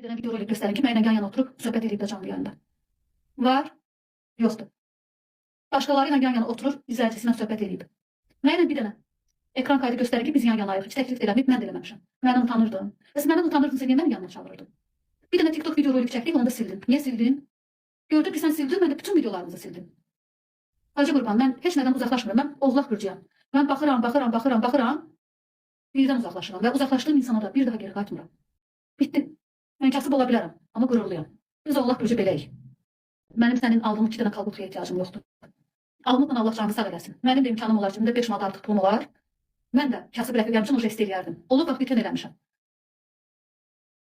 Bir dənə video ilə göstərin ki, mənimlə yan-yana oturub söhbət edib də canlı yayında. Var? Yoxdur. Başqaları ilə yan-yana oturur, izləyicisindən söhbət edib. Mənimlə bir dənə ekran kaydı göstərir ki, biz yan-yanayıq. Heç təklif eləməyib, mən də eləməmişəm. Məndən utanırdım. Bəs məndən utanırdınsa, niyə mənim yanıma çağırırdın? Bir dənə TikTok video rolik çəkdik, onu da sildim. Niyə sildin? Gördüm ki, sən sildin, mən də bütün videolarınızı sildim. Hacı Qurban, mən heç nədən uzaqlaşmıram. Mən oğlaq bürcəyəm. Mən baxıram. Birdən uzaqlaşıram və uzaqlaşdığım insanlara bir daha geri qayıtmıram. Bitdi. Mən kasıb ola bilərəm, amma qürurluyam. Biz oğlaq bürcü beləyik. Mənim sənin aldığım 2 dənə kalbutuya ehtiyacım yoxdur. Almaqla Allah canını sağ eləsin. Mənim də imkanım olar, cimdə 5 manat artıq pulum olar. Mən də kasıb rəfiqəm üçün o jest eləyərdim. Olub vaxt bitən eləmişəm.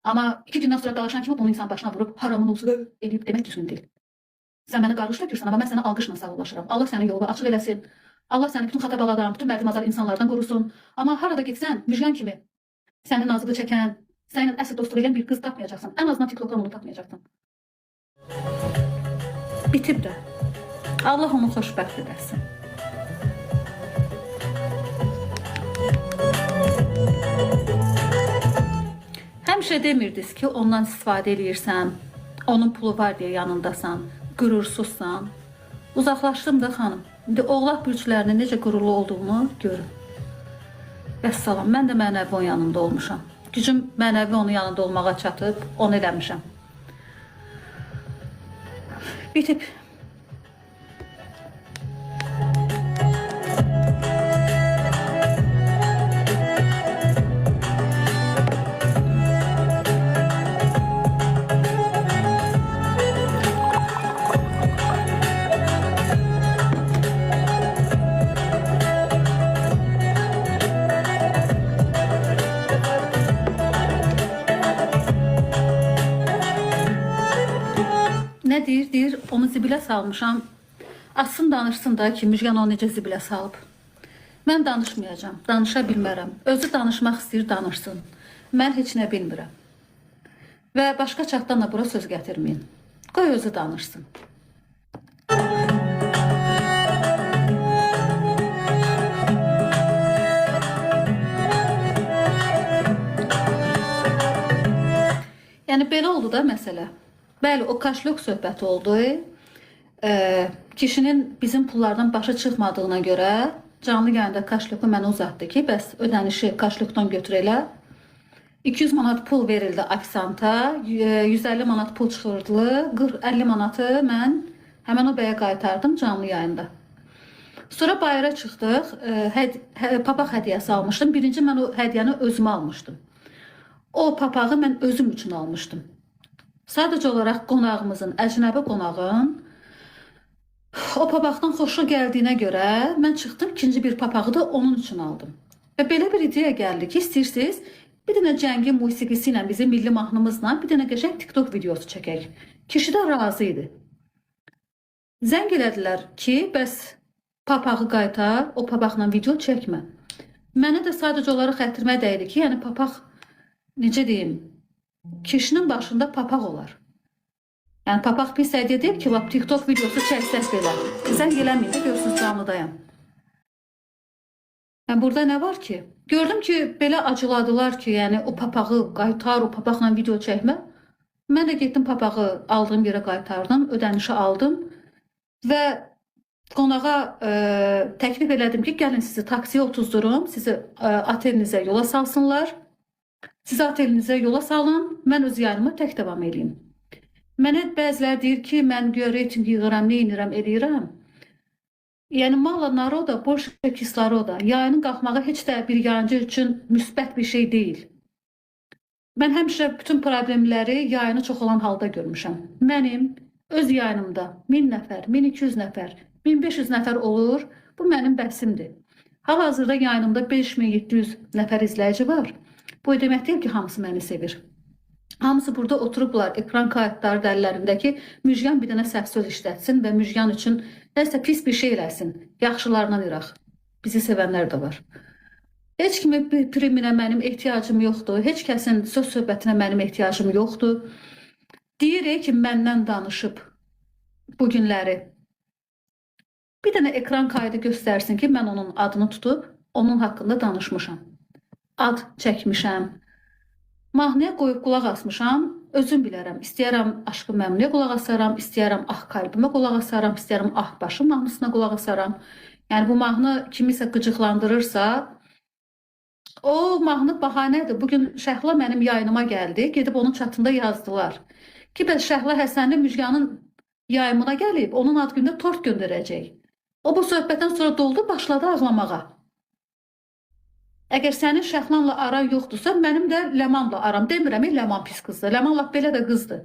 Amma 2 gündən sonra dalaşan kimi bunu insan başına vurub haramın olsun eləyib demək düzgün deyil. Sən mənə qarğış tökürsən, amma mən sənə alqışla sağollaşıram. Allah sənin yolunu açıq eləsin. Allah səni bütün xatabaladan, bütün mərdimazar insanlardan qorusun. Amma harada getsən, müjgan kimi səni nazıqlı çəkən, səninlə əsl dostluq edən bir qız tapmayacaqsan. Ən azından TikTok'dan onu tapmayacaqsan. Bitib də. Allah onu xoşbəxt edəsin. Həmişə demirdiniz ki, ondan istifadə edirsən, onun pulu var deyə yanındasan, qürursuzsan. Uzaqlaşdım da xanım. İndi oğlaq bürclərinin necə qürurlu olduğunu görün. Vəssalam, mən də mənəvi onun yanında olmuşam. Gücüm mənəvi onun yanında olmağa çatıb, onu eləmişəm. Bitib. Nə deyir? Deyir, onu zibilə salmışam. Açsın danışsın da ki, müjgan onu necə zibilə salıb. Mən danışmayacağım, danışa bilmərəm. Özü danışmaq istəyir, danışsın. Mən heç nə bilmirəm. Və başqa çatdan da bura söz gətirməyin. Qoy özü danışsın. Yəni, belə oldu da məsələ. Bəli, o kaşlok söhbəti oldu. Kişinin bizim pullardan başı çıxmadığına görə canlı yayında kaşloku mənə uzatdı ki, bəs ödənişi kaşlokdan götür elə. 200 manat pul verildi ofisanta, 150 manat pul çıxırdı, 40-50 manatı mən həmən o bəyə qaytardım canlı yayında. Sonra bayıra çıxdıq, papaq hədiyyəsi almışdım. Birinci mən o hədiyyəni özümə almışdım. O papağı mən özüm üçün almışdım. Sadəcə olaraq qonağımızın, əcnəbi qonağın o papaqdan xoşu gəldiyinə görə mən çıxdım, ikinci bir papağı da onun üçün aldım. Və belə bir ideya gəldi ki, istəyirsiniz, bir dənə cəngi musiqisi ilə, bizim milli mahnımızla bir dənə qəşəng TikTok videosu çəkək. Kişi də razı idi. Zəng elədilər ki, bəs papağı qaytar, o papaqla video çəkmə. Mənə də sadəcə olaraq xətrimə dəydi ki, yəni papaq, necə deyim, kişinin başında papaq olar. Yəni papaq pis hədiyyə deyib ki, TikTok videosu çəksək belə. Zəng eləməyin də, görsünüz canlıdayım. Yəni burada nə var ki? Gördüm ki, belə acıladılar ki, yəni o papağı qaytar, o papaqla video çəkmə. Mən də getdim papağı aldığım yerə qaytardım, ödənişi aldım və qonağa təklif elədim ki, gəlin sizi taksiyə otuzdurum, sizi otelinizə yola salsınlar. Siz otelinizə yola salın, mən öz yayınıma tək davam edeyim. Mənə bəzilər deyir ki, mən reyting yığıram, nə eləyirəm. Yəni, mala naroda, boş kisloroda, yayının qalxmağı heç də bir yayıncı üçün müsbət bir şey deyil. Mən həmişə bütün problemləri yayını çox olan halda görmüşəm. Mənim öz yayınımda 1000 nəfər, 1200 nəfər, 1500 nəfər olur, bu mənim bəsimdir. Hal-hazırda yayınımda 5700 nəfər izləyici var. Bu demək deyil ki, hamısı məni sevir. Hamısı burada oturublar, ekran kayıtları dəllərindəki müjgan bir dənə səhv söz işlətsin və müjgan üçün nəsə pis bir şey eləsin. Yaxşılarından iraq. Bizi sevənlər də var. Heç kimi priminə mənim ehtiyacım yoxdur. Heç kəsin söz söhbətinə mənim ehtiyacım yoxdur. Deyir ki, məndən danışıb bu günləri. Bir dənə ekran kaydı göstərsin ki, mən onun adını tutub, onun haqqında danışmışam. Ad çəkmişəm. Mahnıya qoyub qulaq asmışam. özüm bilərəm. İstəyərəm Aşkı Məmnuyə qulaq asaram, istəyərəm Ah Qəlbimə qulaq asaram, istəyərəm Ah Başım mahnısına qulaq asaram. Yəni bu mahnı kimisə qıcıqlandırırsa, o mahnı bahanədir. Bugün Şəhla mənim yayınıma gəldi, gedib onun çatında yazdılar. Ki bəs Şəhla Həsənli Müjganın yayımına gəlib, onun ad günündə tort göndərəcək. O bu söhbətdən sonra doldu, başladı ağlamağa. Əgər sənin Şəhlanla aran yoxdursa, mənim də Ləmanla aram. Demirəm, Ləman pis qızdır. Ləman lap belə də qızdır.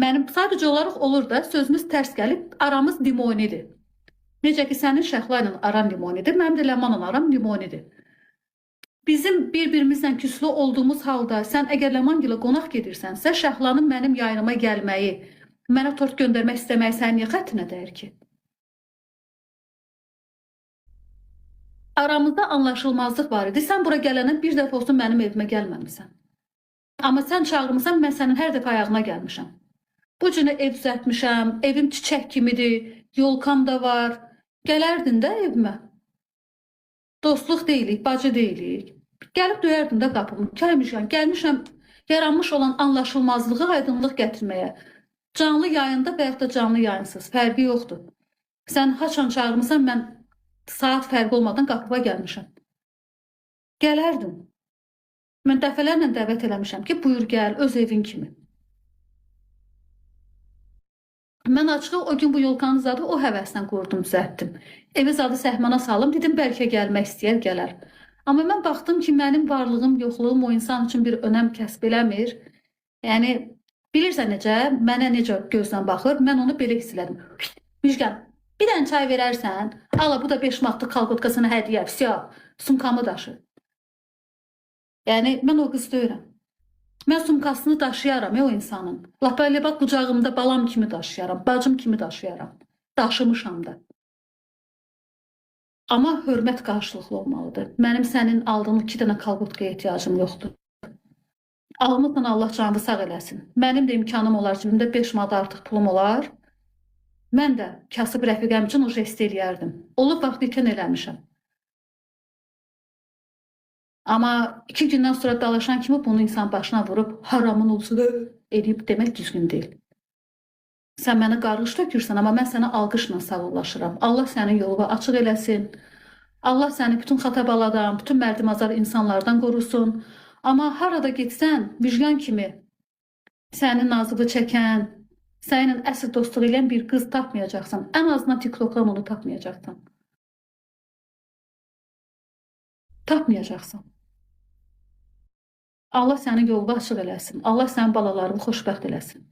Mənim sadəcə olaraq olur da, sözümüz tərs gəlib, aramız limonidir. Necə ki, sənin Şəhla ilə aran limonidir, mənim də Ləmanla aram limonidir. Bizim bir-birimizlə küslü olduğumuz halda, sən əgər Ləman ilə qonaq gedirsənsə, Şəhlanın mənim yayınıma gəlməyi, mənə tort göndərmək istəməyi sənin niyə xəttinə dəyir ki? Aramızda anlaşılmazlıq var idi. Sən bura gələndən bir dəfə olsun mənim evimə gəlməmisən. Amma sən çağırmısan, mən sənin hər dəfə ayağına gəlmişəm. Bu cünə ev düzəltmişəm, evim çiçək kimidir, yolkam da var. Gələrdin də evimə. Dostluq deyilik, bacı deyilik. Gəlib döyərdin də qapımı. Gəlmişəm, yaranmış olan anlaşılmazlığı aydınlıq gətirməyə. Canlı yayında və yaxud da canlı yayınsız, fərqi yoxdur. Sən haçan çağırmısan, mən saat fərqi olmadan qapıma gəlmişəm. Gələrdin. Mən dəfələrlə dəvət eləmişəm ki, buyur gəl, öz evin kimi. Mən açığı o gün bu yolkanın zadı o həvəslə qurdum, düzəltdim. Evi zadı səhmana salım, dedim bəlkə gəlmək istəyər, gələr. Amma mən baxdım ki, mənim varlığım, yoxluğum o insan üçün bir önəm kəsb eləmir. Yəni, bilirsən necə, mənə necə gözdən baxır, mən onu belə hiss elədim. Müjgan, bir dənə çay verərsən, ala bu da 5 manatlıq kalkotkasını hədiyyə, vəsiya, sumkamı daşı. Yəni, mən o qız deyirəm. Mən sumkasını daşıyaram o insanın. Lap elə bax, qucağımda balam kimi daşıyaram, bacım kimi daşıyaram. Daşımışam da. Amma hörmət qarşılıqlı olmalıdır. Mənim sənin aldığın 2 dənə kalkotkaya ehtiyacım yoxdur. Almısan Allah canını sağ eləsin. Mənim də imkanım olar, cibimdə 5 manat artıq pulum olar. Mən də kasıb rəfiqəm üçün o jest eləyərdim. Olub vaxt ikən eləmişəm. Amma 2 gündən sonra dalaşan kimi bunu insan başına vurub, haramın olsun eləyib demək düzgün deyil. Sən məni qarğış tökürsən, amma mən sənə alqışla sağollaşıram. Allah sənin yolunu açıq eləsin. Allah səni bütün xatabaladan, bütün mərdimazar insanlardan qorusun. Amma harada getsən, Müjgan kimi səni nazıbı çəkən, sənin əsl dostluq eləyən bir qız tapmayacaqsan. Ən azından TikTok'dan onu tapmayacaqsan. Tapmayacaqsan. Allah sənin yolunu açıq eləsin. Allah sənin balalarını xoşbəxt eləsin.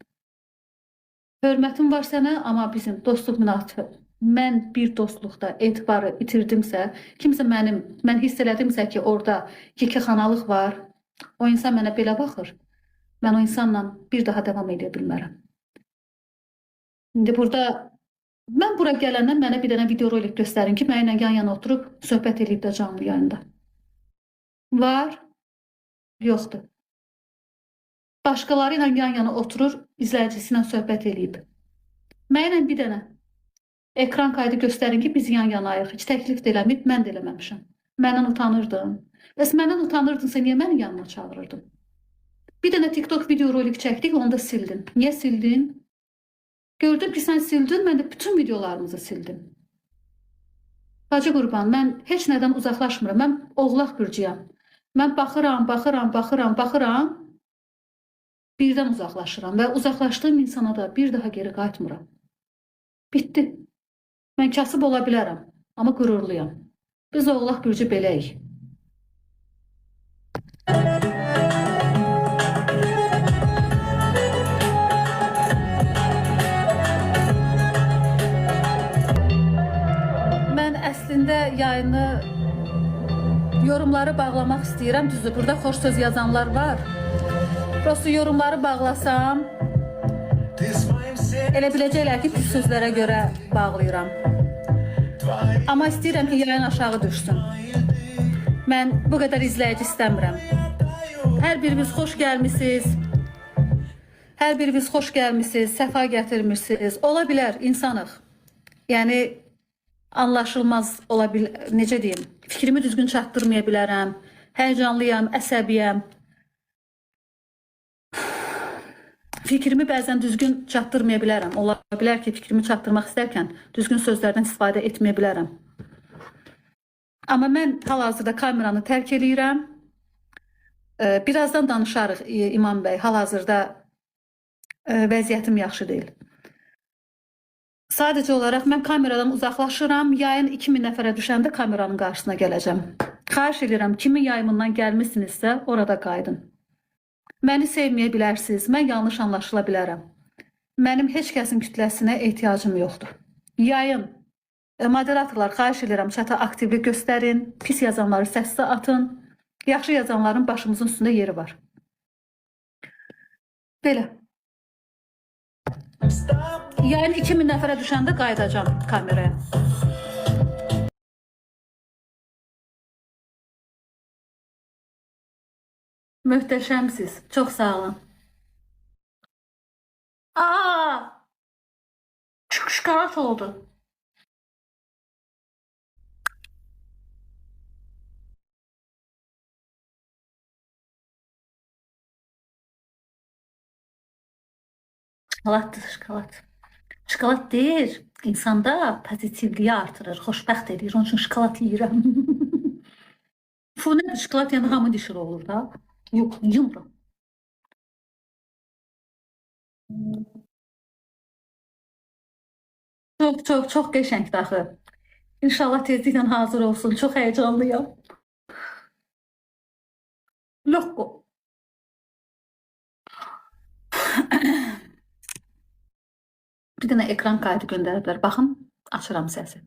Hörmətim var sənə, amma bizim dostluq münasibət. Mən bir dostluqda etibarı itirdimsə, kimsə mən hiss elədimsə ki, orada yekəxanalıq var, o insan mənə belə baxır, mən o insanla bir daha davam edə bilmərəm. İndi burada, mən bura gələndən mənə bir dənə video rolik göstərin ki, mənimlə yan-yana oturub söhbət edib də canlı yayında. Var, yoxdur. Başqaları ilə yan-yana oturur, izləyicisi ilə söhbət edib. Mənimlə bir dənə ekran kaydı göstərin ki, biz yan-yanayıq. Heç təklif də eləməyib, mən də eləməmişəm. Məndən utanırdın. Bəs məndən utanırdınsa, niyə mənim yanına çağırırdın? Bir dənə TikTok video rolik çəkdik, onu da sildin. Niyə sildin? Gördüm ki, sən sildin, mən də bütün videolarımızı sildim. Bacı qurban, mən heç nədən uzaqlaşmıram. Mən oğlaq bürcüyəm. Mən baxıram. Birdən uzaqlaşıram və uzaqlaşdığım insana da bir daha geri qayıtmıram. Bitdi. Mən kasıb ola bilərəm, amma qürurluyam. Biz oğlaq bürcü beləyik. Mən əslində yayını, yorumları bağlamaq istəyirəm. Düzdür, burada xoş söz yazanlar var. Prosto yorumları bağlasam, elə biləcəklər ki, pis sözlərə görə bağlayıram. Amma istəyirəm ki, yayın aşağı düşsün. Mən bu qədər izləyici istəmirəm. Hər biriniz xoş gəlmişsiniz. Hər biriniz xoş gəlmişsiniz, səfa gətirmişsiniz. Ola bilər, insanıq. Yəni, anlaşılmaz ola bilər, necə deyim, fikrimi düzgün çatdırmaya bilərəm. Həyəcanlıyam, əsəbiyəm. Fikrimi bəzən düzgün çatdırmaya bilərəm. Ola bilər ki, fikrimi çatdırmaq istərkən düzgün sözlərdən istifadə etməyə bilərəm. Amma mən hal-hazırda kameranı tərk eləyirəm. Birazdan danışarıq İmam bəy. Hal-hazırda vəziyyətim yaxşı deyil. Sadəcə olaraq mən kameradan uzaqlaşıram. Yayın 2000 nəfərə düşəndə kameranın qarşısına gələcəm. Xahiş edirəm, kimin yayımından gəlmişsinizsə orada qaydın. Məni sevməyə bilərsiniz, mən yanlış anlaşıla bilərəm. Mənim heç kəsin kütləsinə ehtiyacım yoxdur. Yayın, moderatorlar xahiş edirəm, çata aktivlik göstərin, pis yazanları səslə atın, yaxşı yazanların başımızın üstündə yeri var. Belə. Yayın 2000 nəfərə düşəndə qaydacam kameraya. Möhtəşəmsiz. Çox sağ olun. Şokolad oldu. Şokoladdır, şokolad. Şokolad deyir, insanda pozitivliyi artırır, xoşbəxt edir. Onun üçün şokolad yeyirəm. Bu nədir? Şokolad yəni hamı dişir olur da. Yox, yumuram. Çox qəşəngdir axı. İnşallah tezliklə hazır olsun. Çox həyecanlıyam. Loqo. Bir dənə ekran kaydı göndəriblər. Baxın, açıram səsi.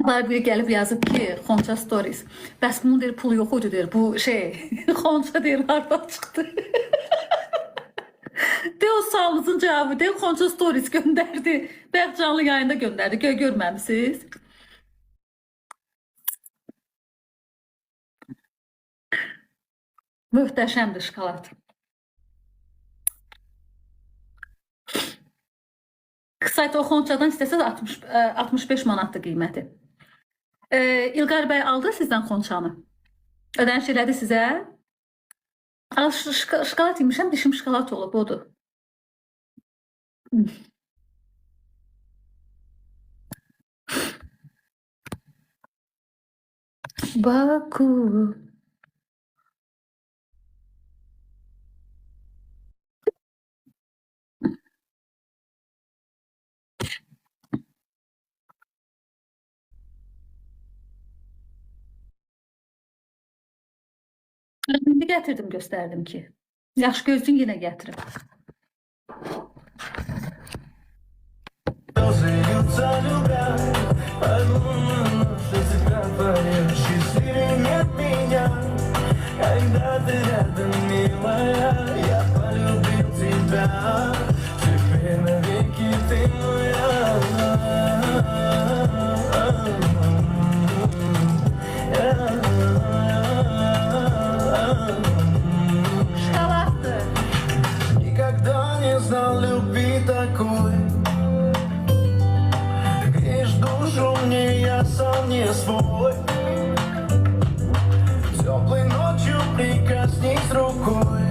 Biri gəlib yazıb ki, Xonça Stories. Bəs bunun deyir, pulu yox idi deyir. Bu Xonça deyir, hardan çıxdı. De o sualınızın cevabı de Xonça Stories göndərdi. Bəlkə canlı yayında göndərdi. Görməmisiniz? Möhtəşəmdir şokolad. Qısayt o Xonçadan istəsəz 65 manatdır qiyməti. İlqar bəy aldı sizdən Xonçanı. Ödəniş elədi sizə. Şokolad yemişəm, dişim şokolad olub, odur. Baku. İndi gətirdim, göstərdim ki. Yaxşı gözün yenə gətirim. Не свой. Теплой ночью прикоснись рукой.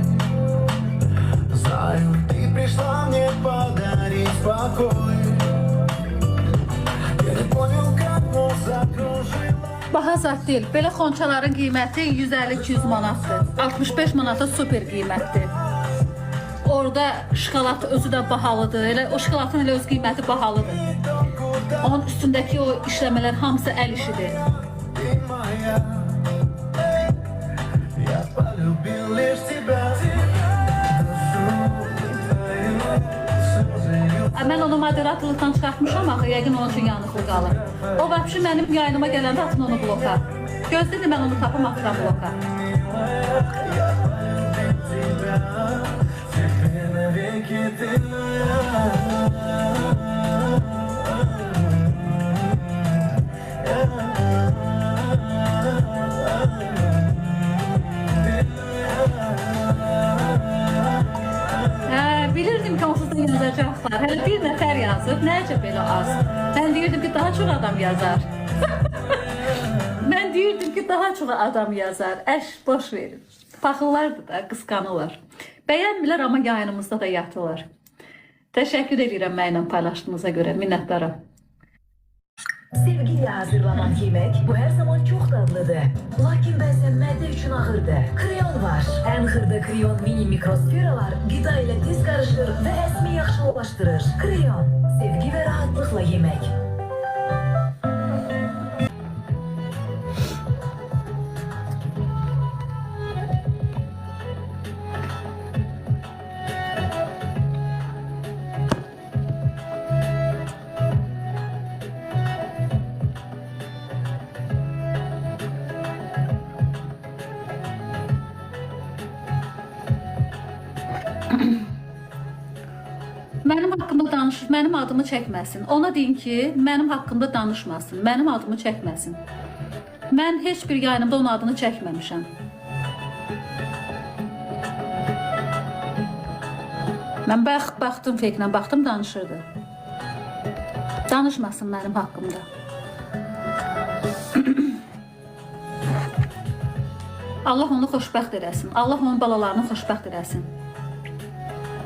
Знаю, ты пришла мне подарить покой. Я не понял, как, но закружила. Baha zat deyil. Belə xonçaların qiyməti 150-200 manatdır. 65 manata super qiymətdir. Orada şokolad özü də bahalıdır. Elə o şokoladın elə öz qiyməti bahalıdır. Onun üstündəki o işləmələr hamısı əl işidir. Mən onu moderatorluqdan çıxartmışam axı, yəqin onun üçün yanıqlı qalır. O vəbşi mənim yayınıma gələndə atın onu bloka. Gözlədim, mən onu tapım atıram bloka. yazacaqlar. Hələ bir nəfər yazıb. Nəcə belə az? Mən deyirdim ki, daha çox adam yazar. Mən deyirdim ki, daha çox adam yazar. Əş, boş verin. Paxıllardır da, qısqanırlar. Bəyənmirlər, amma yayınımızda da yatırlar. Təşəkkür edirəm mənimlə paylaşdığınıza görə. Minnətdaram. Sevgiyle hazırlanan yemek bu her zaman çok tatlıdır. Lakin bazen madde için ağırdır. Kreyon var. En hırda kreyon mini mikrosferalar gıda ile tez karışır ve esmi yaxşılaştırır. Kreyon, sevgi ve rahatlıkla yemek. Mənim haqqımda danışır, mənim adımı çəkməsin. Ona deyin ki, mənim haqqımda danışmasın, mənim adımı çəkməsin. Mən heç bir yayınımda onun adını çəkməmişəm. Mən baxdım fake'lə, baxdım danışırdı. Danışmasın mənim haqqımda. Allah onu xoşbəxt eləsin. Allah onun balalarını xoşbəxt eləsin.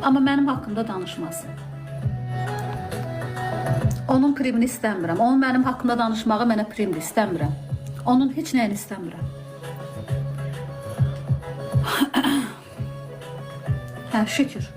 Amma mənim haqqımda danışmasın. Onun primini istəmirəm. Onun mənim haqqımda danışmağı mənə primdir, istəmirəm. Onun heç nəyini istəmirəm. Hə, şükür.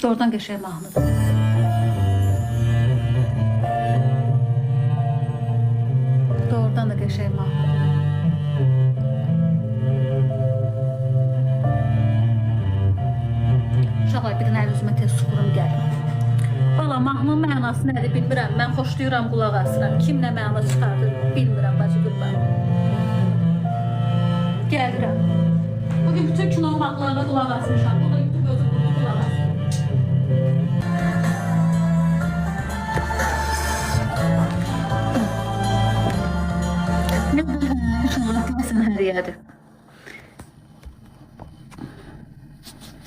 Doğrudan qəşəng mahnıdır. Doğrudan da qəşəng mahnıdır. Uşaqlar, bir dənə üzümə tez suxurum gəlir. Valla mahnının mənası nədir bilmirəm. Mən xoşlayıram, qulaq asıram. Kim nə məna çıxardır bilmirəm, bacı qurban. Gəlirəm. Bugün bütün kino mahnılarına qulaq asmışam. Bu da YouTube özü qulaq asmışam. Həriyədir.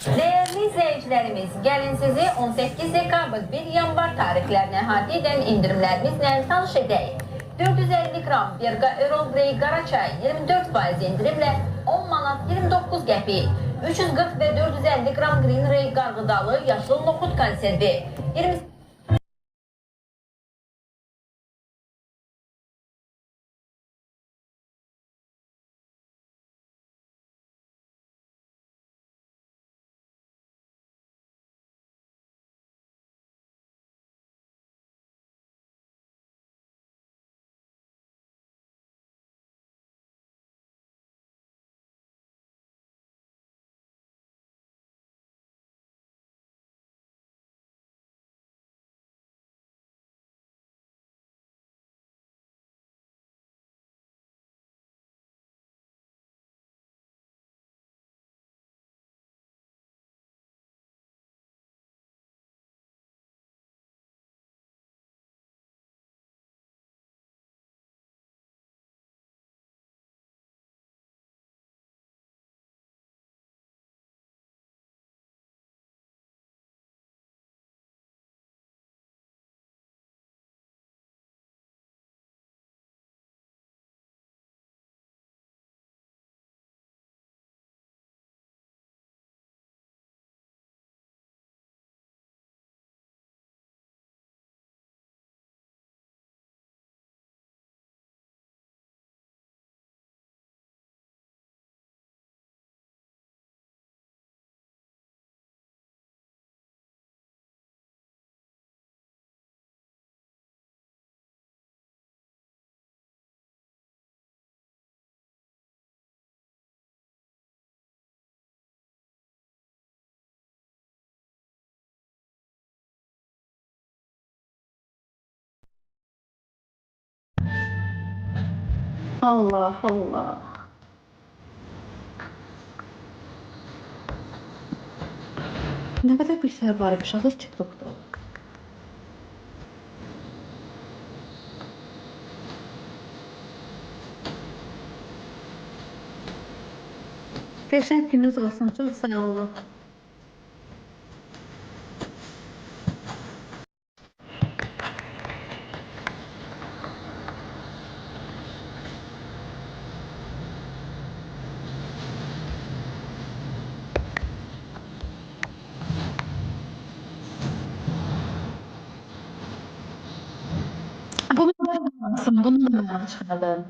Değerli izleyicilerimiz, gelin sizi 18 dekabr 1 yanvar tarihlerine hadidən indirimlerimizle tanış edeyim. 450 gram Berga Earl Grey Qaraçay 24% indirimle 10 manat 29 qəpik. 340 ve 450 gram Green Ray qarğıdalı yaşlı noxud konservi 20 Allah Allah. Ne kadar bilgisayar varmış ağız TikTok'ta. Teşekkürünüz olsun. Çok sağ olun. Bunu da çıkaralım.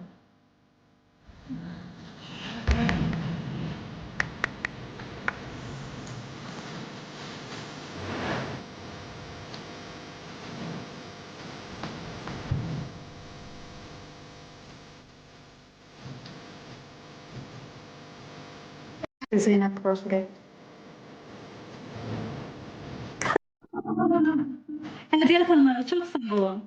Zeynep Rozgay. Hediye atanlara çok sağ olun.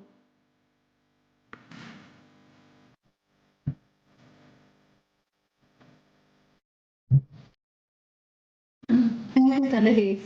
Evet, Ali.